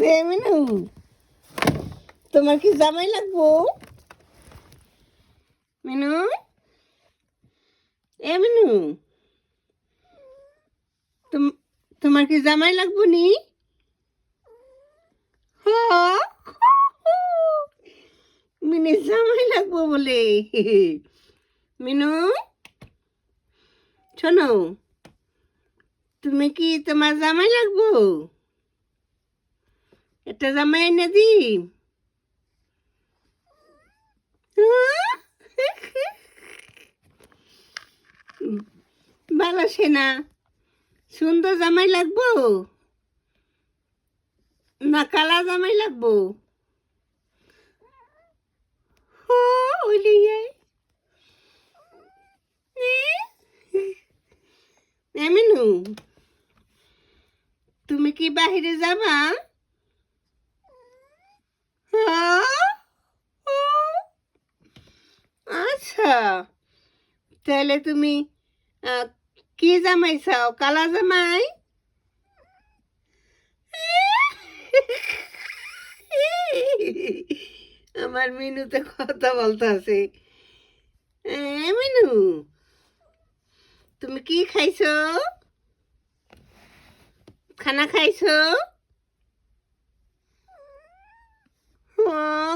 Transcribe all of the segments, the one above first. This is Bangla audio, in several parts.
মিনু, তোমার কি জামাই লাগবো? মিনু, মিনু, তোমার কি জামাই লাগবো নি? মিনি জামাই লাগবো বলে। মিনু, শোনো, তুমি কি তোমার জামাই লাগবো? একটা জামাই এনে দি। ভালো সেনা, সুন্দর জামাই লাগবো না কালা জামাই লাগবো? মিনু, তুমি কি বাহিরে যাবা? আচ্ছা, তাহলে তুমি কি জামাই চাও, কালা জামাই? আমার মিনুতে কথা বলতেছে। মিনু, তুমি কি খাইছো? খানা খাইছো?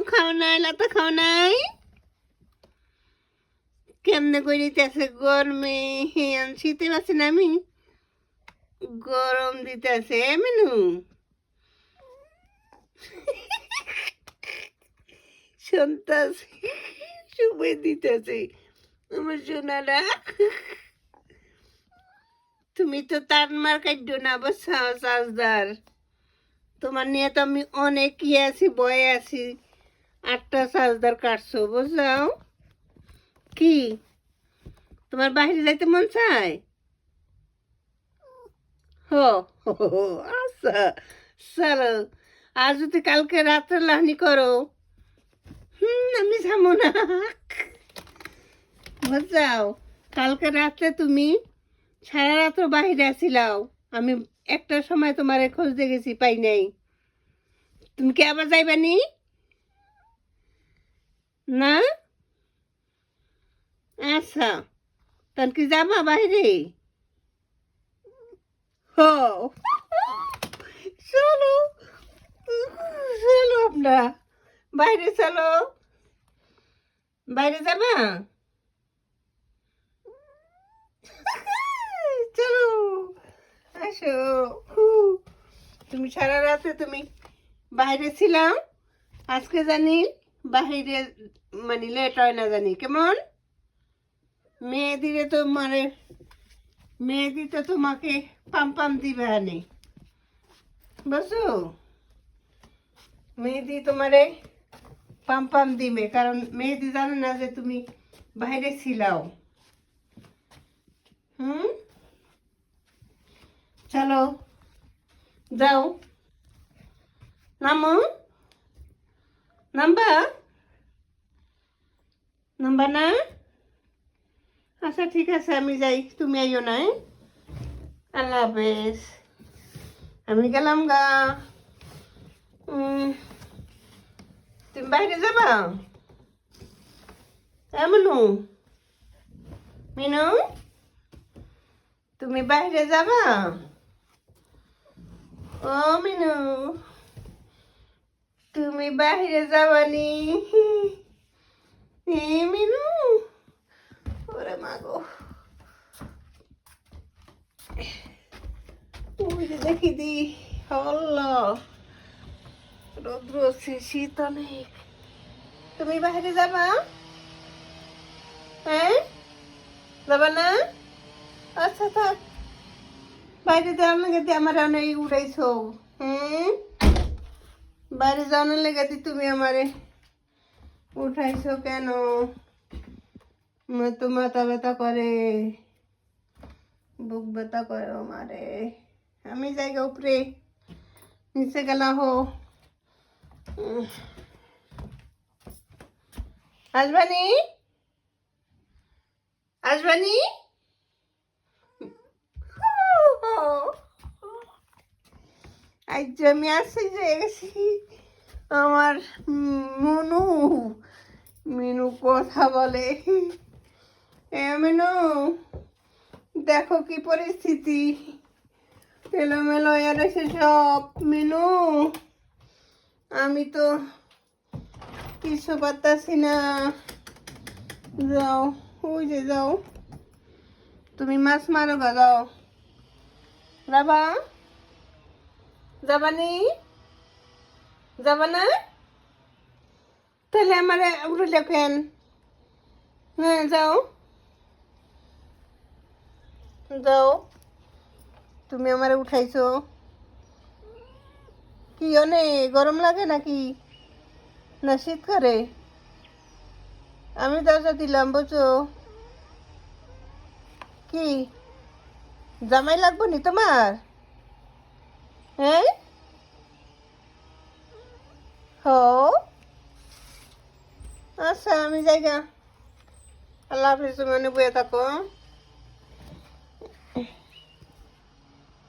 খাও নাই, লতা খাও নাই? কেমনে করিতেছে গরমে, শীতে পাচ্ছি না আমি, গরম দিতেছে। মিনু, শুনতেছি, শুভে দিতেছে আমার সোনারা। তুমি তো তার মার কাট্য না বসাও চাষদার, তোমার নিয়ে তো আমি অনেক ইয়ে আছি, বয়ে আছি। 8টা চাষদার কাটছো বুঝাও কি? তোমার বাহিরে যাইতে মন চায়? হো আচ্ছা, চলো। আর যদি কালকে রাত্রে লাহনি করো, আমি যাবো না। বুঝাও, কালকে রাত্রে তুমি সারা রাত্র বাহিরে আসিলাও, আমি একটার সময় তোমার খোঁজ দেখেছি, পাই নাই। তুমি কি আবার যাইবানি না? আচ্ছা, তখন কি যাবা বাইরে? হো, চলো, চলো আমরা বাইরে, চলো বাইরে যাবা, চলো আসো। তুমি সারা রাতে তুমি বাইরে ছিলাম, আজকে জানি বাহিরে মানে লেট হয় না জানি কেমন। মেয়েদিরে তো মানে মেহেদি তো তোমাকে পাম পাম দিবে আনে, বুঝছো? মেহেদি তোমারে পাম পাম দিবে, কারণ মেহেদি জানে না যে তুমি বাইরে ছিলাও। চলো যাও, নামো, নাম্বা, নাম্বা না? আচ্ছা ঠিক আছে, আমি যাই, তুমি আইও না। আল্লাহ হাফেজ, আমি গেলাম গা। তুমি বাইরে যাবা? মিনু, মিনু, তুমি বাইরে যাবা? ও মিনু, তুমি বাহিরে যাবানি? মিনু, ওরে মাগো, দেখি দি, হল্লা রৌদ্র, শীত অনেক। তুমি বাহিরে যাবা? হ্যাঁ, যাবা না? আচ্ছা থাক, বাইরে যাওয়ার লেগে দিয়ে আমার অনেক উড়াইছো। বাইরে যাওয়ার লেগে দিয়ে তুমি আমারে উঠাইছো কেন? তো মাথা ব্যথা করে, বুক ব্যথা করে আমারে। আমি জায়গা উপরে, নিচে গেলা হো। আসবানি, আসবানি, আজ আমি আসছি যে গেছি আমার মনু মিনু কথা বলে। মিনু দেখো কি পরিস্থিতি, এলোমেলো হয়ে রয়েছে সব। মিনু আমি তো কিছু পারতাছি না। যাও, ওই যে যাও, তুমি মাছ মারো গা, যাও। যাবা? যাবানি? যাবা না? তাহলে আমার উঠে দেখেন। হ্যাঁ যাও, যাও, তুমি আমার উঠাইছো কি অনেক গরম লাগে নাকি, না শীত করে? আমি দরজা দিলাম, বুঝো কি জামাই লাগবো নি তোমার? হ্যাঁ, হো, আচ্ছা আমি যাই গা। আল্লাহ হাফিজ, তুমি বয়ে থাকো।